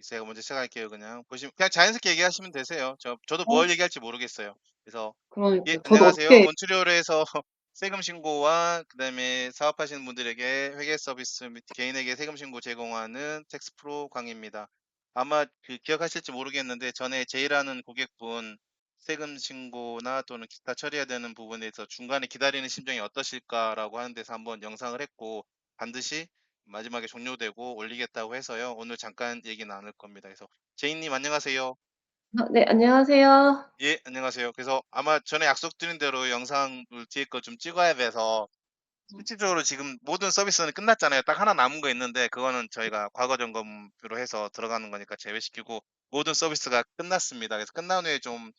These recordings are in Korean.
제가 먼저 시작할게요. 그냥 보시면 그냥 자연스럽게 얘기하시면 되세요. 저도 어? 뭘 얘기할지 모르겠어요. 그래서 예, 그러니까 저도 안녕하세요. 어떻게 몬트리올에서 세금 신고와 그다음에 사업하시는 분들에게 회계 서비스 및 개인에게 세금 신고 제공하는 텍스 프로 강의입니다. 아마 기억하실지 모르겠는데 전에 제이라는 고객분 세금 신고나 또는 기타 처리해야 되는 부분에서 중간에 기다리는 심정이 어떠실까라고 하는 데서 한번 영상을 했고 반드시 마지막에 종료되고 올리겠다고 해서요. 오늘 잠깐 얘기 나눌 겁니다. 그래서 제이님 안녕하세요. 네, 안녕하세요. 예, 안녕하세요. 그래서 아마 전에 약속드린 대로 영상을 뒤에 거 좀 찍어야 돼서 실질적으로 지금 모든 서비스는 끝났잖아요. 딱 하나 남은 거 있는데 그거는 저희가 과거 점검으로 해서 들어가는 거니까 제외시키고 모든 서비스가 끝났습니다. 그래서 끝난 후에 좀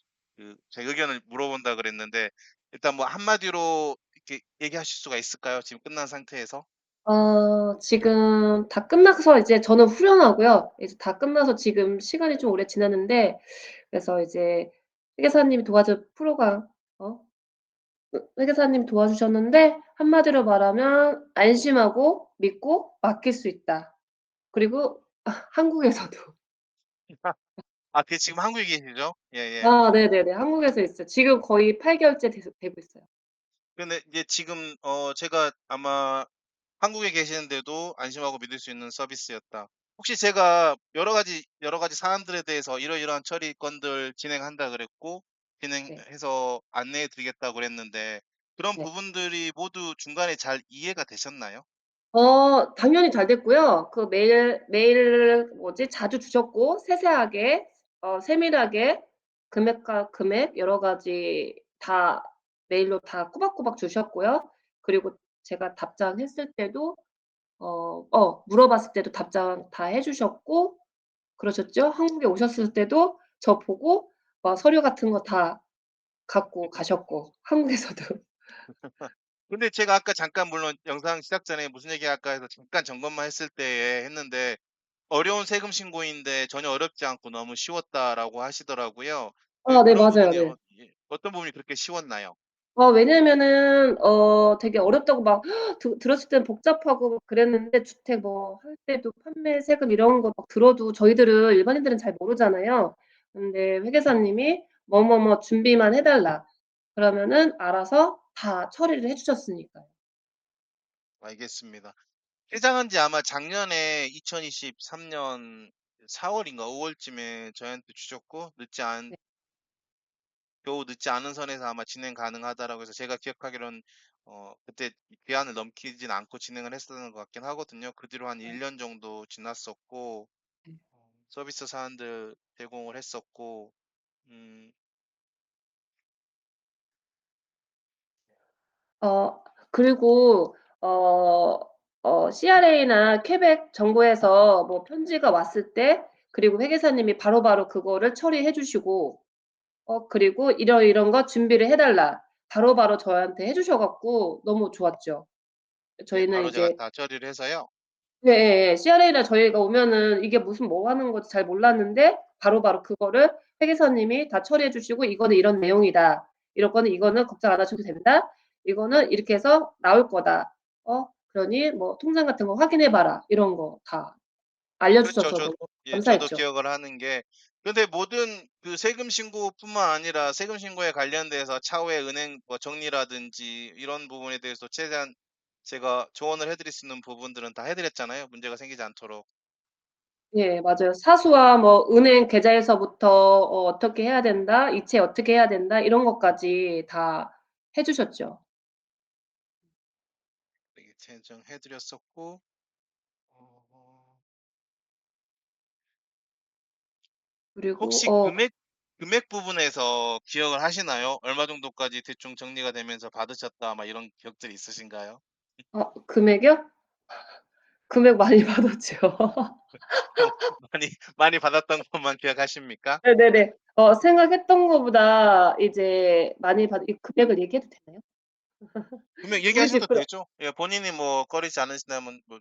제 의견을 물어본다 그랬는데 일단 뭐 한마디로 이렇게 얘기하실 수가 있을까요? 지금 끝난 상태에서? 지금 다 끝나서 이제 저는 후련하고요. 이제 다 끝나서 지금 시간이 좀 오래 지났는데 그래서 이제 회계사님이 도와준 프로가 어 회계사님이 도와주셨는데 한마디로 말하면 안심하고 믿고 맡길 수 있다. 그리고 한국에서도. 그게 지금 한국에 계시죠? 예예. 네네네. 한국에서 있어요. 지금 거의 8 개월째 되고 있어요. 근데 이제 지금 제가 아마 한국에 계시는데도 안심하고 믿을 수 있는 서비스였다. 혹시 제가 여러 가지 사안들에 대해서 이러이러한 처리 건들 진행한다 그랬고 네. 진행해서 안내해 드리겠다고 그랬는데 그런 네. 부분들이 모두 중간에 잘 이해가 되셨나요? 당연히 잘 됐고요. 그 메일 뭐지 자주 주셨고 세세하게 세밀하게 금액과 금액 여러 가지 다 메일로 다 꼬박꼬박 주셨고요. 그리고 제가 답장했을 때도 물어봤을 때도 답장 다 해 주셨고 그러셨죠. 한국에 오셨을 때도 저 보고 막 서류 같은 거 다 갖고 가셨고 한국에서도. 근데 제가 아까 잠깐 물론 영상 시작 전에 무슨 얘기 할까 해서 잠깐 점검만 했을 때에 했는데 "어려운 세금 신고인데 전혀 어렵지 않고 너무 쉬웠다."라고 하시더라고요. 네 그런 맞아요. 부분이 네. 어떤 부분이 그렇게 쉬웠나요? 왜냐면은 되게 어렵다고 막 들었을 때는 복잡하고 막 그랬는데 주택 뭐 할 때도 판매 세금 이런 거 막 들어도 저희들은 일반인들은 잘 모르잖아요. 근데 회계사님이 "뭐뭐뭐 준비만 해 달라." 그러면은 알아서 다 처리를 해 주셨으니까요. 알겠습니다. 해당한 지 아마 작년에 2023년 4 월인가 5 월쯤에 저희한테 주셨고 네. 겨우 늦지 않은 선에서 아마 진행 가능하다라고 해서 제가 기억하기로는 그때 기한을 넘기진 않고 진행을 했었던 것 같긴 하거든요. 그 뒤로 한 네. 1년 정도 지났었고 네. 서비스 사안들 제공을 했었고 음 그리고 CRA나 퀘벡 정부에서 뭐 편지가 왔을 때 그리고 회계사님이 바로바로 그거를 처리해 주시고 그리고 "이런 거 준비를 해 달라." 바로바로 저한테 해 주셔 갖고 너무 좋았죠. 예, 저희는 바로 제가 이제 다 처리를 해서요. 예예예. CRA나 저희가 오면은 이게 무슨 뭐 하는 건지 잘 몰랐는데 바로바로 그거를 회계사님이 다 처리해 주시고 "이거는 이런 내용이다. 이거는 걱정 안 하셔도 된다. 이거는 이렇게 해서 나올 거다. 그러니 뭐 통장 같은 거 확인해 봐라." 이런 거 다 알려 그렇죠. 주셔서 너무 저도 감사했죠. 기억을 하는 게 근데 모든 세금 신고뿐만 아니라 세금 신고에 관련돼서 차후에 은행 뭐 정리라든지 이런 부분에 대해서 최대한 제가 조언을 해 드릴 수 있는 부분들은 다 해 드렸잖아요, 문제가 생기지 않도록. 예 맞아요. 사수와 뭐 은행 계좌에서부터 어떻게 해야 된다, 이체 어떻게 해야 된다 이런 것까지 다 해 주셨죠. 이렇게 제정해 드렸었고 어 그리고 혹시 금액 부분에서 기억을 하시나요? 얼마 정도까지 대충 정리가 되면서 받으셨다 막 이런 기억들이 있으신가요? 금액이요? 금액 많이 받았죠. 많이 받았던 것만 기억하십니까? 네네네. 생각했던 거보다 이제 많이 받 이 금액을 얘기해도 되나요? 분명 모르지 얘기하셔도 그럼 되죠. 예, 본인이 뭐 꺼리지 않으시다면 뭐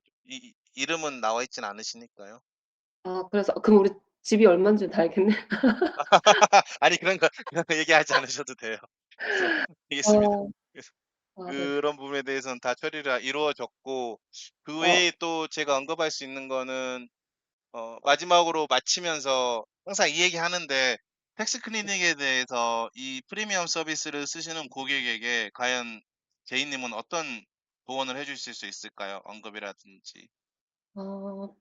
이름은 나와 있진 않으시니까요. 그래서 그럼 우리 집이 얼만지는 다 알겠네. 아니 그런 거 얘기하지 않으셔도 돼요. 그래서 알겠습니다. 어. 그래서 네네. 그런 부분에 대해서는 다 처리가 이루어졌고 그 어 외에 또 제가 언급할 수 있는 거는 마지막으로 마치면서 항상 이 얘기 하는데 텍스 클리닉에 대해서 이 프리미엄 서비스를 쓰시는 고객에게 과연 제이님은 어떤 조언을 해주실 수 있을까요? 언급이라든지.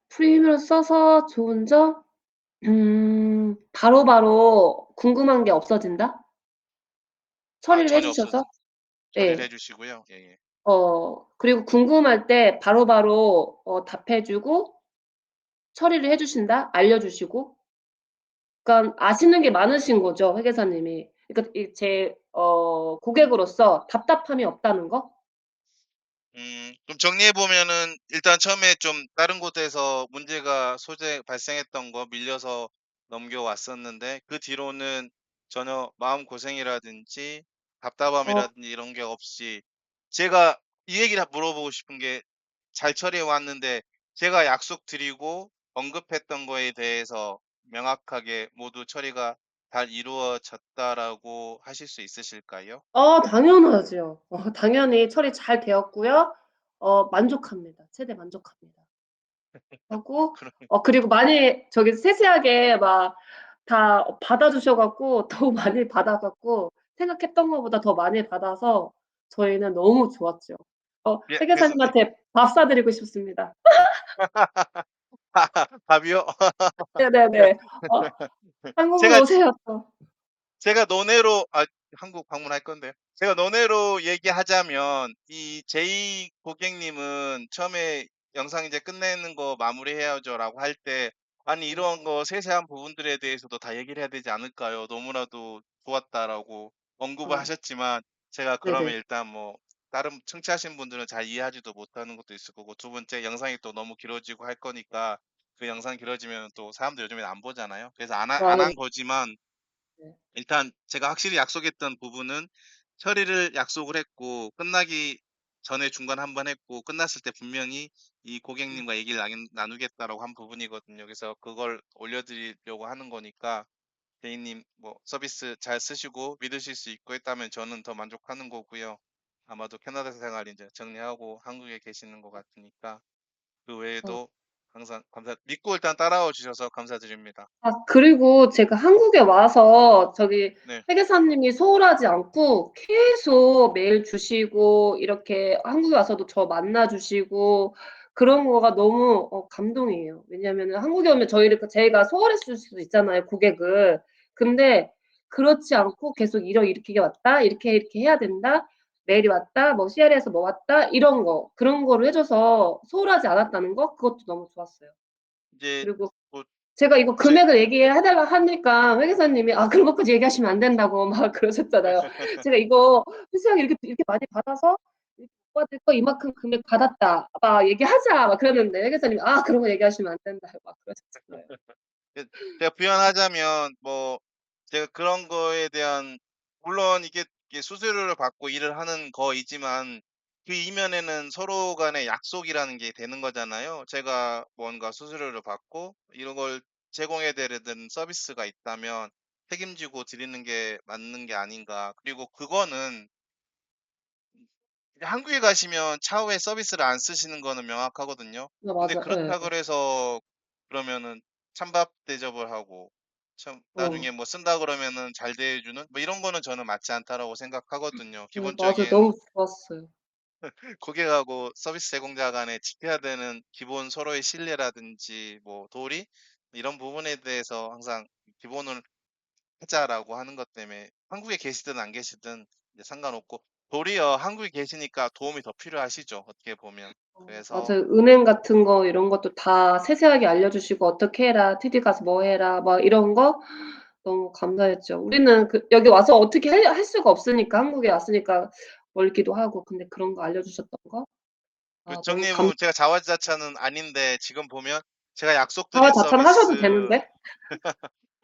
프리미엄 써서 좋은 점? 바로바로 궁금한 게 없어진다? 아, 처리를 해 전혀 주셔서? 처리를 예. 해주시고요. 예, 예. 그리고 궁금할 때 바로바로 답해 주고 처리를 해 주신다? 알려 주시고. 그러니까 아시는 게 많으신 거죠, 회계사님이. 그러니까 이 제 고객으로서 답답함이 없다는 거? 좀 정리해 보면은 일단 처음에 좀 다른 곳에서 문제가 소재 발생했던 거 밀려서 넘겨왔었는데 그 뒤로는 전혀 마음고생이라든지 어 답답함이라든지 이런 게 없이 제가 이 얘기를 물어보고 싶은 게 잘 처리해 왔는데 제가 약속드리고 언급했던 거에 대해서 명확하게 모두 처리가 잘 이루어졌다라고 하실 수 있으실까요? 당연하죠. 당연히 처리 잘 되었고요. 만족합니다. 최대 만족합니다. 하고 그리고 많이 저기 세세하게 막 다 받아 주셔 갖고 더 많이 받아 갖고 생각했던 것보다 더 많이 받아서 저희는 너무 좋았죠. 예, 그래서 회계사님한테 밥 사 드리고 싶습니다. 답이요? 네네네. 어 한국으로 제가 오세요 또. 제가 논외로 한국 방문할 건데요. 제가 논외로 얘기하자면 이 제이 고객님은 처음에 영상 이제 끝내는 거 마무리해야죠라고 할 때 아니 네. 이런 거 세세한 부분들에 대해서도 다 얘기를 해야 되지 않을까요? 너무나도 좋았다라고 언급을 아 하셨지만 제가 그러면 네네. 일단 뭐 다른 청취하신 분들은 잘 이해하지도 못하는 것도 있을 거고 두 번째 영상이 또 너무 길어지고 할 거니까 그 영상 길어지면 또 사람들 요즘에 안 보잖아요. 그래서 안 네. 한 거지만 네. 일단 제가 확실히 약속했던 부분은 처리를 약속을 했고 끝나기 전에 중간에 한 번 했고 끝났을 때 분명히 이 고객님과 얘기를 나누겠다라고 한 부분이거든요. 그래서 그걸 올려드리려고 하는 거니까 대리님 뭐 서비스 잘 쓰시고 믿으실 수 있고 했다면 저는 더 만족하는 거고요. 아마도 캐나다 생활 이제 정리하고 한국에 계시는 것 같으니까 그 어 외에도 항상 믿고 일단 따라와 주셔서 감사드립니다. 그리고 제가 한국에 와서 저기 네. 회계사님이 소홀하지 않고 계속 메일 주시고 이렇게 한국에 와서도 저 만나 주시고 그런 거가 너무 감동이에요. 왜냐하면은 한국에 오면 저희가 소홀했을 수도 있잖아요, 고객을. 근데 그렇지 않고 계속 "이렇게 왔다. 이렇게 해야 된다. 메일이 왔다. 뭐 CR에서 뭐 왔다." 이런 거 그런 거를 해 줘서 소홀하지 않았다는 거 그것도 너무 좋았어요. 이제 그리고 뭐 제가 이거 제 금액을 얘기해 달라 하니까 회계사님이 그런 것까지 얘기하시면 안 된다고 막 그러셨잖아요. 제가 이거 "회수하게 이렇게 많이 받아서 이렇게 못 받을 거 이만큼 금액 받았다." 막 "얘기하자." 막 그러는데 회계사님이 그런 거 얘기하시면 안 된다." 막 그러셨잖아요. 그 제가 부연하자면 뭐 제가 그런 거에 대한 물론 이게 수수료를 받고 일을 하는 거이지만 그 이면에는 서로 간의 약속이라는 게 되는 거잖아요. 제가 뭔가 수수료를 받고 이런 걸 제공해 드려야 되는 서비스가 있다면 책임지고 드리는 게 맞는 게 아닌가. 그리고 그거는 이제 한국에 가시면 차후에 서비스를 안 쓰시는 거는 명확하거든요. 근데 맞아. 예. 그렇다 그래서 그러면은 찬밥 대접을 하고 참 나중에 뭐 쓴다 그러면은 잘 대해주는 뭐 이런 거는 저는 맞지 않다라고 생각하거든요. 네 맞아요. 기본적인 너무 좋았어요. 고객하고 서비스 제공자 간에 지켜야 되는 기본 서로의 신뢰라든지 뭐 도리 이런 부분에 대해서 항상 기본을 하자라고 하는 것 때문에 한국에 계시든 안 계시든 이제 상관없고 도리어 한국에 계시니까 도움이 더 필요하시죠. 어떻게 보면. 그래서 맞아요. 은행 같은 거 이런 것도 다 세세하게 알려 주시고 "어떻게 해라. TD 가서 뭐 해라." 막 이런 거 너무 감사했죠. 우리는 여기 와서 어떻게 할 수가 없으니까 한국에 왔으니까 멀기도 하고 근데 그런 거 알려 주셨던 거 그 너무 감 정리해보면 제가 자화자찬은 아닌데 지금 보면 제가 자화자찬하셔도 되는데.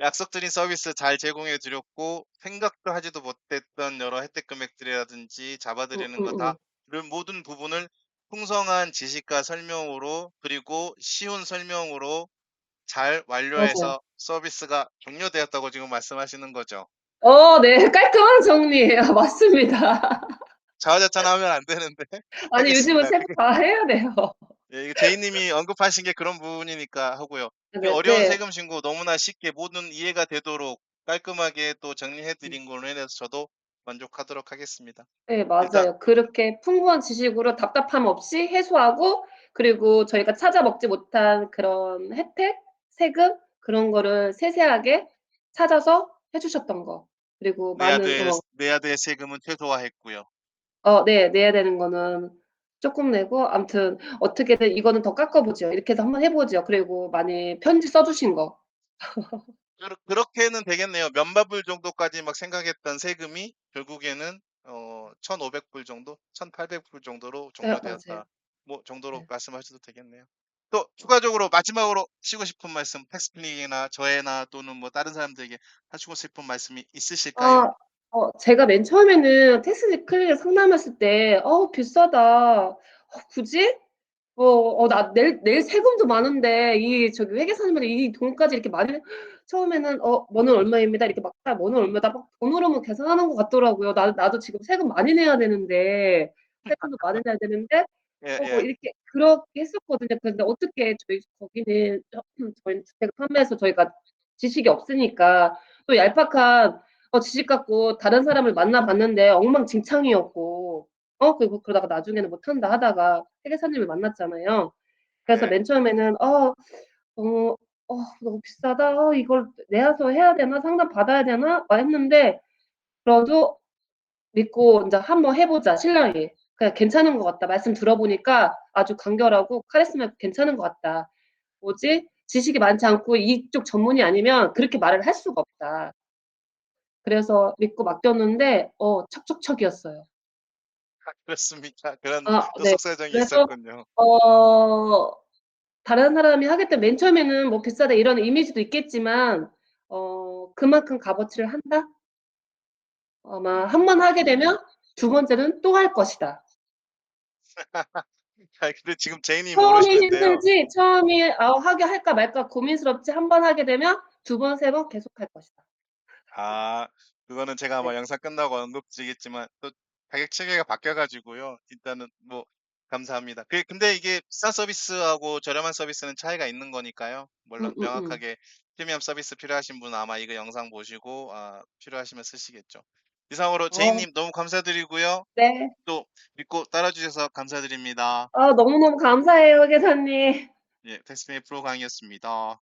약속드린 서비스 잘 제공해 드렸고 생각도 하지도 못했던 여러 혜택 금액들이라든지 잡아드리는 거 다 이런 모든 부분을 풍성한 지식과 설명으로 그리고 쉬운 설명으로 잘 맞아요. 완료해서 서비스가 종료되었다고 지금 말씀하시는 거죠. 네. 깔끔한 정리. 맞습니다. 자화자찬하면 안 되는데 아니 요즘은 하겠습니다. 세부 다 해야 돼요. 예, 이게 제이님이 언급하신 게 그런 부분이니까 하고요. 이 네, 어려운 네, 세금 신고 너무나 쉽게 모든 이해가 되도록 깔끔하게 또 정리해 음. 드린 걸로 인해서 저도 만족하도록 하겠습니다. 네, 일단 맞아요. 그렇게 풍부한 지식으로 답답함 없이 해소하고, 그리고 저희가 찾아 먹지 못한 그런 혜택, 세금 그런 거를 세세하게 찾아서 해주셨던 거. 그리고 많은 내야 될 세금은 최소화했고요. 네, 내야 되는 거는 조금 내고, 아무튼 어떻게든 이거는 더 깎아보죠. 이렇게 해서 한번 해보죠. 그리고 많이 편지 써주신 거. 그렇게는 되겠네요. 몇만 불 정도까지 막 생각했던 세금이 결국에는 1,500불 정도, 1,800불 정도로 네, 맞아요. 종료되었다. 뭐 정도로 네. 말씀하셔도 되겠네요. 또 추가적으로 마지막으로 하시고 싶은 말씀, 텍스플릭이나 저에나 또는 뭐 다른 사람들에게 하시고 싶은 말씀이 있으실까요? 아, 제가 맨 처음에는 텍스 클릭을 상담했을 때, 비싸다. 굳이? 나 낼 세금도 많은데, 저기 회계사님한테 이 돈까지 이렇게 많이, 처음에는, 뭐는 얼마입니다. 이렇게 막, 뭐는 얼마다 막 돈으로만 계산하는 것 같더라고요. 나도 지금 세금 많이 내야 되는데, 세금도 많이 내야 되는데, 예, 예. 이렇게, 그렇게 했었거든요. 근데 어떻게 거기는, 저희는 주택을 판매해서 저희가 지식이 없으니까, 또 얄팍한, 지식 갖고 다른 사람을 만나봤는데 엉망진창이었고, 그리고 그러다가 나중에는 못한다 하다가 회계사님을 만났잖아요. 그래서 네. 맨 처음에는 너무 비싸다. 이걸 내야서 해야 되나? 상담 받아야 되나? 했는데 그래도 믿고 이제 한번 해보자 신랑이. 그냥 괜찮은 것 같다. 말씀 들어보니까 아주 간결하고 카리스마 있고 괜찮은 것 같다. 뭐지? 지식이 많지 않고 이쪽 전문이 아니면 그렇게 말을 할 수가 없다. 그래서 믿고 맡겼는데 척척척이었어요. 그렇습니까? 그런 또 네. 속사정이 그래서 있었군요. 어 다른 사람이 하겠다 맨 처음에는 뭐 비싸다 이런 이미지도 있겠지만 그만큼 값어치를 한다? 아마 한 번 음. 하게 되면 두 번째는 또 할 것이다. 근데 지금 제이님 처음이 모르시는데요. 힘들지 처음이 하게 할까 말까 고민스럽지 한 번 하게 되면 두 번, 세 번 계속할 것이다. 아, 그거는 제가 아마 네. 영상 끝나고 언급드리겠지만 또 가격 체계가 바뀌어 가지고요. 일단은 뭐 감사합니다. 근데 이게 비싼 서비스하고 저렴한 서비스는 차이가 있는 거니까요. 물론 음음음. 명확하게 프리미엄 서비스 필요하신 분은 아마 이거 영상 보시고 필요하시면 쓰시겠죠. 이상으로 어 제이님 너무 감사드리고요. 네. 또 믿고 따라주셔서 감사드립니다. 너무너무 감사해요, 회계사님. 예, 텍스트메이 프로 강의였습니다.